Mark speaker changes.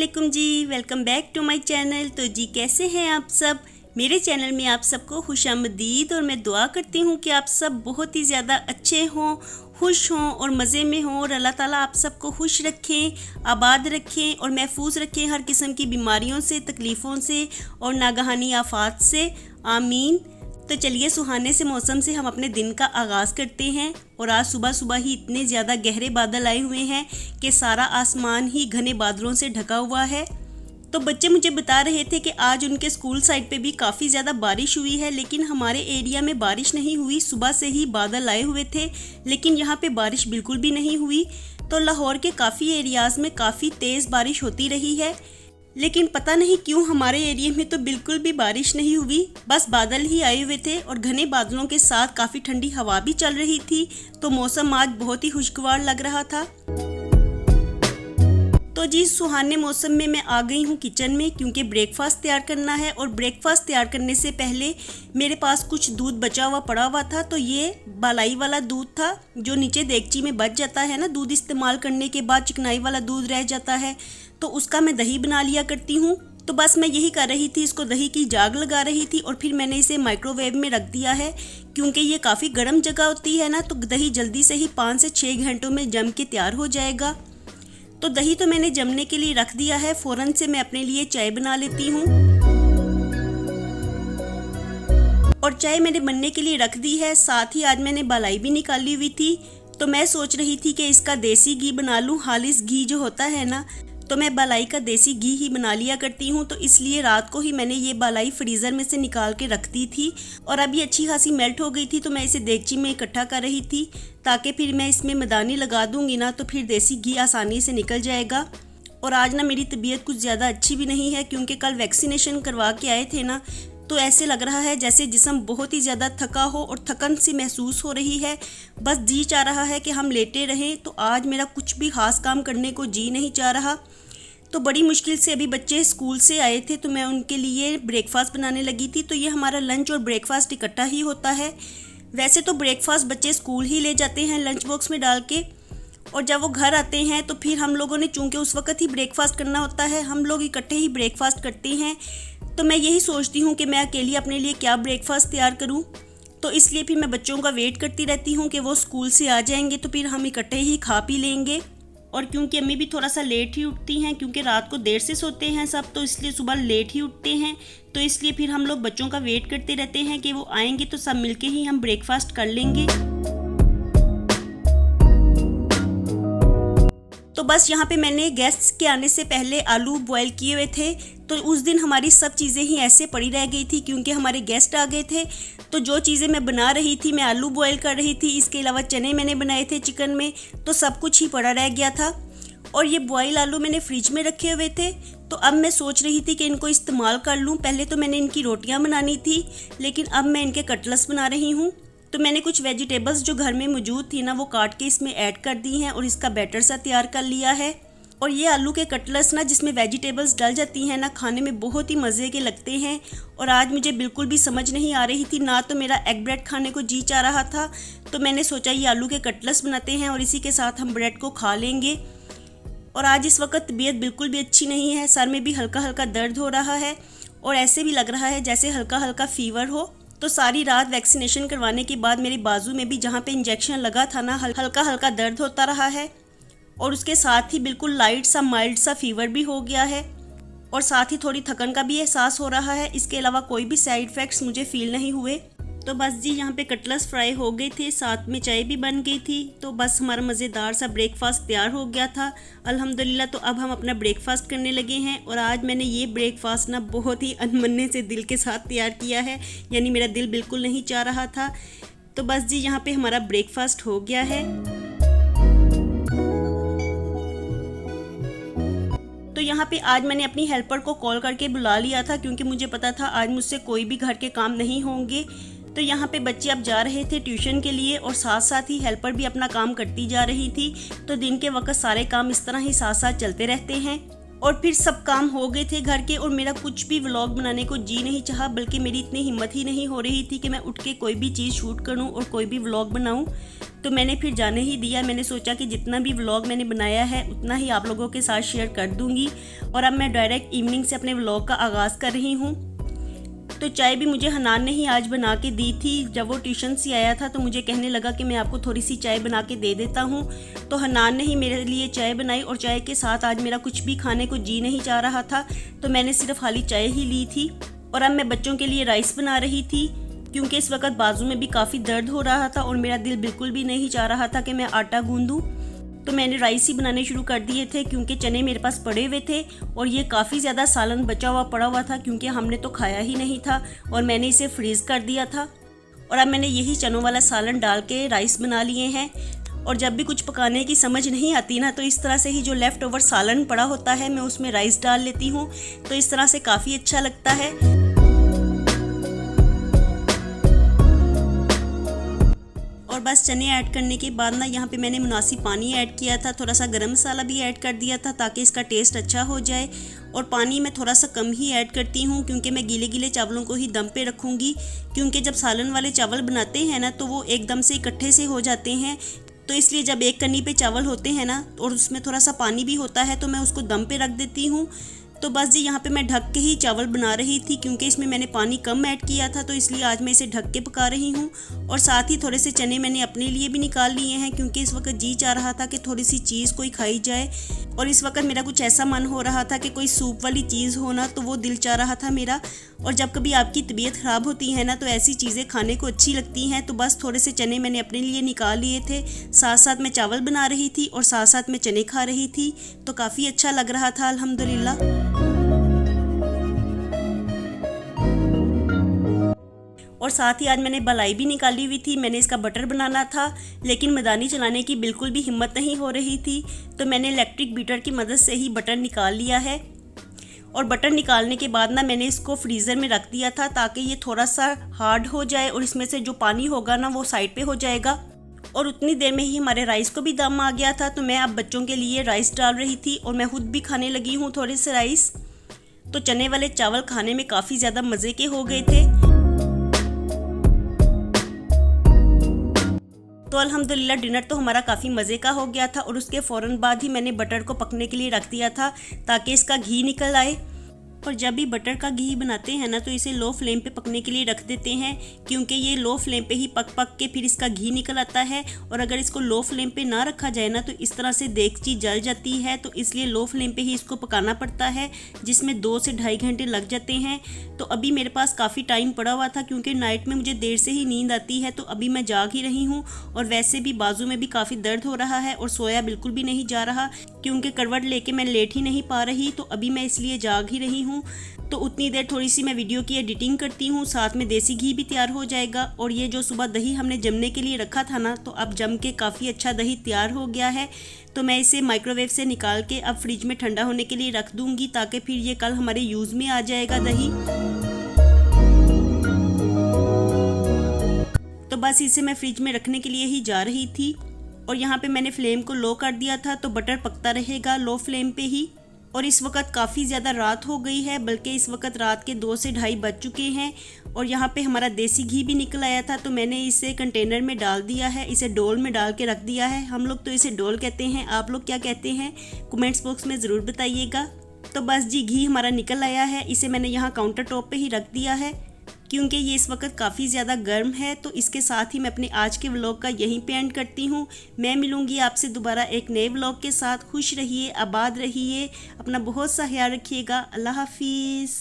Speaker 1: वालेकुम जी, welcome back to my channel. तो जी कैसे हैं आप सब। मेरे चैनल में आप सबको खुशामदीद और मैं दुआ करती हूँ कि आप सब बहुत ही ज़्यादा अच्छे हों, खुश हों और मज़े में हों और अल्लाह ताला आप सबको खुश रखें, आबाद रखें और महफूज रखें हर किस्म की बीमारियों से, तकलीफ़ों से और नागहानी आफात से। आमीन। तो चलिए सुहाने से मौसम से हम अपने दिन का आगाज़ करते हैं। और आज सुबह सुबह ही इतने ज़्यादा गहरे बादल आए हुए हैं कि सारा आसमान ही घने बादलों से ढका हुआ है। तो बच्चे मुझे बता रहे थे कि आज उनके स्कूल साइड पे भी काफ़ी ज़्यादा बारिश हुई है, लेकिन हमारे एरिया में बारिश नहीं हुई। सुबह से ही बादल आए हुए थे लेकिन यहाँ पे बारिश बिल्कुल भी नहीं हुई। तो लाहौर के काफ़ी एरियाज़ में काफ़ी तेज़ बारिश होती रही है, लेकिन पता नहीं क्यों हमारे एरिया में तो बिल्कुल भी बारिश नहीं हुई। बस बादल ही आए हुए थे और घने बादलों के साथ काफ़ी ठंडी हवा भी चल रही थी। तो मौसम आज बहुत ही खुशगवार लग रहा था। तो जी सुहाने मौसम में मैं आ गई हूँ किचन में, क्योंकि ब्रेकफास्ट तैयार करना है। और ब्रेकफास्ट तैयार करने से पहले मेरे पास कुछ दूध बचा हुआ पड़ा हुआ था। तो ये बालाई वाला दूध था जो नीचे देगची में बच जाता है ना, दूध इस्तेमाल करने के बाद चिकनाई वाला दूध रह जाता है, तो उसका मैं दही बना लिया करती हूँ। तो बस मैं यही कर रही थी, इसको दही की जाग लगा रही थी और फिर मैंने इसे माइक्रोवेव में रख दिया है, क्योंकि ये काफ़ी गर्म जगह होती है ना, तो दही जल्दी से ही 5 से 6 घंटों में जम के तैयार हो जाएगा। तो दही तो मैंने जमने के लिए रख दिया है। फ़ौरन से मैं अपने लिए चाय बना लेती हूँ। और चाय मैंने बनने के लिए रख दी है। साथ ही आज मैंने बालाई भी निकाली हुई थी। तो मैं सोच रही थी कि इसका देसी घी बना लूँ, हालिस घी जो होता है ना, तो मैं बालाई का देसी घी ही बना लिया करती हूँ। तो इसलिए रात को ही मैंने ये बालाई फ्रीज़र में से निकाल के रख दी थी और अभी अच्छी खासी मेल्ट हो गई थी। तो मैं इसे देगची में इकट्ठा कर रही थी, ताकि फिर मैं इसमें मदानी लगा दूँगी ना, तो फिर देसी घी आसानी से निकल जाएगा। और आज ना मेरी तबीयत कुछ ज़्यादा अच्छी भी नहीं है, क्योंकि कल वैक्सीनेशन करवा के आए थे ना, तो ऐसे लग रहा है जैसे जिस्म बहुत ही ज़्यादा थका हो और थकन सी महसूस हो रही है। बस जी चाह रहा है कि हम लेटे रहें। तो आज मेरा कुछ भी खास काम करने को जी नहीं चाह रहा। तो बड़ी मुश्किल से अभी बच्चे स्कूल से आए थे, तो मैं उनके लिए ब्रेकफास्ट बनाने लगी थी। तो ये हमारा लंच और ब्रेकफास्ट इकट्ठा ही होता है। वैसे तो ब्रेकफास्ट बच्चे स्कूल ही ले जाते हैं लंच बॉक्स में डाल के, और जब वो घर आते हैं तो फिर हम लोगों ने, चूँकि उस वक्त ही ब्रेकफास्ट करना होता है, हम लोग इकट्ठे ही ब्रेकफास्ट करते हैं। तो मैं यही सोचती हूँ कि मैं अकेली अपने लिए क्या ब्रेकफास्ट तैयार करूँ। तो इसलिए फिर मैं बच्चों का वेट करती रहती हूँ कि वो स्कूल से आ जाएंगे तो फिर हम इकट्ठे ही खा पी लेंगे। और क्योंकि अम्मी भी थोड़ा सा लेट ही उठती हैं, क्योंकि रात को देर से सोते हैं सब, तो इसलिए सुबह लेट ही उठते हैं। तो इसलिए फिर हम लोग बच्चों का वेट करते रहते हैं कि वो आएंगे तो सब मिलके ही हम ब्रेकफास्ट कर लेंगे। तो बस यहाँ पे मैंने गेस्ट्स के आने से पहले आलू बॉयल किए हुए थे। तो उस दिन हमारी सब चीज़ें ही ऐसे पड़ी रह गई थी, क्योंकि हमारे गेस्ट आ गए थे। तो जो चीज़ें मैं बना रही थी, मैं आलू बॉयल कर रही थी, इसके अलावा चने मैंने बनाए थे चिकन में, तो सब कुछ ही पड़ा रह गया था। और ये बॉयल आलू मैंने फ्रिज में रखे हुए थे। तो अब मैं सोच रही थी कि इनको इस्तेमाल कर लूँ। पहले तो मैंने इनकी रोटियाँ बनानी थी, लेकिन अब मैं इनके कटलेट्स बना रही हूँ। तो मैंने कुछ वेजिटेबल्स जो घर में मौजूद थी ना, वो काट के इसमें ऐड कर दी हैं और इसका बैटर सा तैयार कर लिया है। और ये आलू के कटलेट्स ना, जिसमें वेजिटेबल्स डल जाती हैं ना, खाने में बहुत ही मज़े के लगते हैं। और आज मुझे बिल्कुल भी समझ नहीं आ रही थी ना, तो मेरा एग ब्रेड खाने को जी चाह रहा था। तो मैंने सोचा ये आलू के कटलेट्स बनाते हैं और इसी के साथ हम ब्रेड को खा लेंगे। और आज इस वक्त तबीयत बिल्कुल भी अच्छी नहीं है, सर में भी हल्का हल्का दर्द हो रहा है और ऐसे भी लग रहा है जैसे हल्का हल्का फीवर हो। तो सारी रात वैक्सीनेशन करवाने के बाद मेरे बाजू में भी, जहाँ पे इंजेक्शन लगा था ना, हल्का हल्का दर्द होता रहा है। और उसके साथ ही बिल्कुल लाइट सा माइल्ड सा फीवर भी हो गया है, और साथ ही थोड़ी थकन का भी एहसास हो रहा है। इसके अलावा कोई भी साइड इफ़ेक्ट्स मुझे फील नहीं हुए। तो बस जी यहाँ पे कटलेट्स फ्राई हो गए थे, साथ में चाय भी बन गई थी। तो बस हमारा मज़ेदार सा ब्रेकफास्ट तैयार हो गया था अल्हम्दुलिल्लाह। तो अब हम अपना ब्रेकफास्ट करने लगे हैं। और आज मैंने ये ब्रेकफास्ट ना बहुत ही अनमन्ने से दिल के साथ तैयार किया है, यानी मेरा दिल बिल्कुल नहीं चाह रहा था। तो बस जी यहाँ पे हमारा ब्रेकफास्ट हो गया है। तो यहाँ पे आज मैंने अपनी हेल्पर को कॉल करके बुला लिया था, क्योंकि मुझे पता था आज मुझसे कोई भी घर के काम नहीं होंगे। तो यहाँ पे बच्चे अब जा रहे थे ट्यूशन के लिए और साथ साथ ही हेल्पर भी अपना काम करती जा रही थी। तो दिन के वक्त सारे काम इस तरह ही साथ साथ चलते रहते हैं। और फिर सब काम हो गए थे घर के, और मेरा कुछ भी व्लॉग बनाने को जी नहीं चाहा, बल्कि मेरी इतनी हिम्मत ही नहीं हो रही थी कि मैं उठ के कोई भी चीज़ शूट करूँ और कोई भी व्लॉग बनाऊँ। तो मैंने फिर जाने ही दिया। मैंने सोचा कि जितना भी व्लॉग मैंने बनाया है उतना ही आप लोगों के साथ शेयर कर दूंगी। और अब मैं डायरेक्ट इवनिंग से अपने व्लॉग का आगाज़ कर रही हूँ। तो चाय भी मुझे हनान ने ही आज बना के दी थी। जब वो ट्यूशन से आया था तो मुझे कहने लगा कि मैं आपको थोड़ी सी चाय बना के दे देता हूँ। तो हनान ने ही मेरे लिए चाय बनाई और चाय के साथ आज मेरा कुछ भी खाने को जी नहीं चाह रहा था, तो मैंने सिर्फ खाली चाय ही ली थी। और अब मैं बच्चों के लिए राइस बना रही थी क्योंकि इस वक्त बाजू में भी काफ़ी दर्द हो रहा था और मेरा दिल बिल्कुल भी नहीं चाह रहा था कि मैं आटा गूंदूँ। तो मैंने राइस ही बनाने शुरू कर दिए थे क्योंकि चने मेरे पास पड़े हुए थे और ये काफ़ी ज़्यादा सालन बचा हुआ पड़ा हुआ था क्योंकि हमने तो खाया ही नहीं था और मैंने इसे फ्रीज़ कर दिया था। और अब मैंने यही चनों वाला सालन डाल के राइस बना लिए हैं। और जब भी कुछ पकाने की समझ नहीं आती ना, तो इस तरह से ही जो लेफ़्ट ओवर सालन पड़ा होता है मैं उसमें राइस डाल लेती हूँ, तो इस तरह से काफ़ी अच्छा लगता है। और बस चने ऐड करने के बाद ना यहाँ पे मैंने मुनासिब पानी ऐड किया था, थोड़ा सा गरम मसाला भी ऐड कर दिया था ताकि इसका टेस्ट अच्छा हो जाए। और पानी मैं थोड़ा सा कम ही ऐड करती हूँ क्योंकि मैं गीले गीले चावलों को ही दम पे रखूँगी, क्योंकि जब सालन वाले चावल बनाते हैं ना तो वो एकदम से इकट्ठे से हो जाते हैं। तो इसलिए जब एक कन्नी पे चावल होते हैं ना और उसमें थोड़ा सा पानी भी होता है तो मैं उसको दम पे रख देती हूँ। तो बस जी यहाँ पे मैं ढक के ही चावल बना रही थी क्योंकि इसमें मैंने पानी कम ऐड किया था, तो इसलिए आज मैं इसे ढक के पका रही हूँ। और साथ ही थोड़े से चने मैंने अपने लिए भी निकाल लिए हैं क्योंकि इस वक्त जी चाह रहा था कि थोड़ी सी चीज़ कोई खाई जाए। और इस वक्त मेरा कुछ ऐसा मन हो रहा था कि कोई सूप वाली चीज़ हो ना, तो वो दिल चाह रहा था मेरा। और जब कभी आपकी तबीयत ख़राब होती है ना तो ऐसी चीज़ें खाने को अच्छी लगती हैं। तो बस थोड़े से चने मैंने अपने लिए निकाल लिए थे, साथ साथ मैं चावल बना रही थी और साथ साथ मैं चने खा रही थी, तो काफ़ी अच्छा लग रहा था अल्हम्दुलिल्लाह। और साथ ही आज मैंने बलाई भी निकाली हुई थी। मैंने इसका बटर बनाना था लेकिन मैदानी चलाने की बिल्कुल भी हिम्मत नहीं हो रही थी, तो मैंने इलेक्ट्रिक बीटर की मदद से ही बटर निकाल लिया है। और बटर निकालने के बाद ना मैंने इसको फ्रीज़र में रख दिया था ताकि ये थोड़ा सा हार्ड हो जाए और इसमें से जो पानी होगा ना वो साइड पे हो जाएगा। और उतनी देर में ही हमारे राइस को भी दम आ गया था, तो मैं अब बच्चों के लिए राइस डाल रही थी और मैं खुद भी खाने लगी हूँ थोड़े से राइस। तो चने वाले चावल खाने में काफ़ी ज़्यादा मज़े के हो गए थे। तो अल्हम्दुलिल्लाह डिनर तो हमारा काफ़ी मज़े का हो गया था और उसके फ़ौरन बाद ही मैंने बटर को पकने के लिए रख दिया था ताकि इसका घी निकल आए। और जब भी बटर का घी बनाते हैं ना तो इसे लो फ्लेम पे पकने के लिए रख देते हैं क्योंकि ये लो फ्लेम पे ही पक पक के फिर इसका घी निकल आता है। और अगर इसको लो फ्लेम पे ना रखा जाए ना तो इस तरह से देगची जल जाती है, तो इसलिए लो फ्लेम पे ही इसको पकाना पड़ता है, जिसमें 2 से ढाई घंटे लग जाते हैं। तो अभी मेरे पास काफ़ी टाइम पड़ा हुआ था क्योंकि नाइट में मुझे देर से ही नींद आती है, तो अभी मैं जाग ही रही हूँ। और वैसे भी बाजू में भी काफ़ी दर्द हो रहा है और सोया बिल्कुल भी नहीं जा रहा क्योंकि करवट लेके मैं लेट ही नहीं पा रही, तो अभी मैं इसलिए जाग ही रही हूँ। तो उतनी देर थोड़ी सी मैं वीडियो की एडिटिंग करती हूँ, साथ में देसी घी भी तैयार हो जाएगा। और ये जो सुबह दही हमने जमने के लिए रखा था ना, तो अब जम के काफ़ी अच्छा दही तैयार हो गया है। तो मैं इसे माइक्रोवेव से निकाल के अब फ्रिज में ठंडा होने के लिए रख दूँगी ताकि फिर ये कल हमारे यूज़ में आ जाएगा दही। तो बस इसे मैं फ्रिज में रखने के लिए ही जा रही थी। और यहाँ पे मैंने फ्लेम को लो कर दिया था तो बटर पकता रहेगा लो फ्लेम पे ही। और इस वक्त काफ़ी ज़्यादा रात हो गई है, बल्कि इस वक्त रात के 2 से ढाई बज चुके हैं। और यहाँ पे हमारा देसी घी भी निकल आया था, तो मैंने इसे कंटेनर में डाल दिया है, इसे डोल में डाल के रख दिया है। हम लोग तो इसे डोल कहते हैं, आप लोग क्या कहते हैं कमेंट्स बॉक्स में ज़रूर बताइएगा। तो बस जी घी हमारा निकल आया है, इसे मैंने यहाँ काउंटर टॉप पे ही रख दिया है क्योंकि ये इस वक्त काफ़ी ज़्यादा गर्म है। तो इसके साथ ही मैं अपने आज के व्लॉग का यहीं पे एंड करती हूँ। मैं मिलूँगी आपसे दोबारा एक नए व्लॉग के साथ। खुश रहिए, आबाद रहिए, अपना बहुत सा ख्याल रखिएगा। अल्लाह हाफिज़।